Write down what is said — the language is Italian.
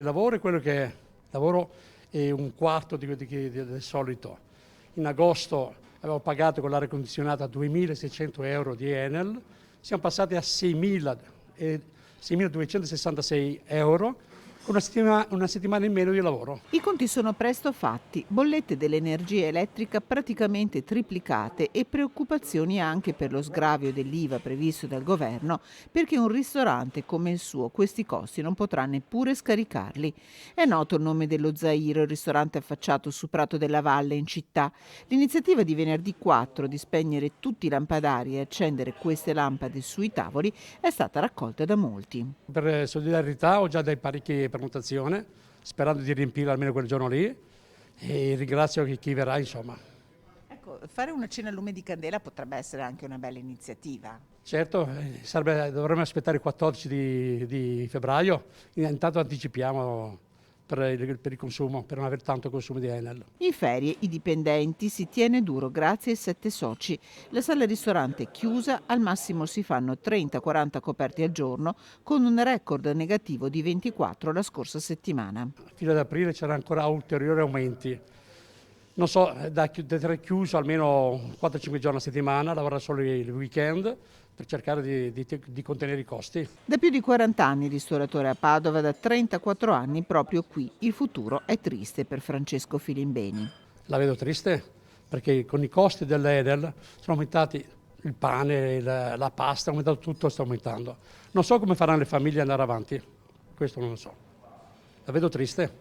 Il lavoro è quello che è, lavoro è un quarto del solito. In agosto avevo pagato con l'aria condizionata 2.600 euro di Enel, siamo passati a 6.266 euro con una settimana in meno di lavoro. I conti sono presto fatti, bollette dell'energia elettrica praticamente triplicate e preoccupazioni anche per lo sgravio dell'IVA previsto dal governo, perché un ristorante come il suo questi costi non potrà neppure scaricarli. È noto il nome dello Zairo, il ristorante affacciato su Prato della Valle in città. L'iniziativa di venerdì 4 di spegnere tutti i lampadari e accendere queste lampade sui tavoli è stata raccolta da molti. Per solidarietà ho già dei parecchie prenotazioni, sperando di riempire almeno quel giorno lì, e ringrazio chi verrà, insomma. Ecco, fare una cena a lume di candela potrebbe essere anche una bella iniziativa. Certo, dovremmo aspettare il 14 di febbraio, intanto anticipiamo per il consumo, per non avere tanto consumo di Enel. In ferie i dipendenti si tiene duro grazie ai 7 soci. La sala ristorante è chiusa, al massimo si fanno 30-40 coperti al giorno, con un record negativo di 24 la scorsa settimana. Fino ad aprile c'erano ancora ulteriori aumenti. Non so, da essere chiuso almeno 4-5 giorni a settimana, lavorare solo il weekend per cercare di contenere i costi. Da più di 40 anni ristoratore a Padova, da 34 anni proprio qui. Il futuro è triste per Francesco Filimbeni. La vedo triste perché con i costi dell'Enel sono aumentati il pane, la pasta, è aumentato tutto, sta aumentando. Non so come faranno le famiglie ad andare avanti, questo non lo so. La vedo triste.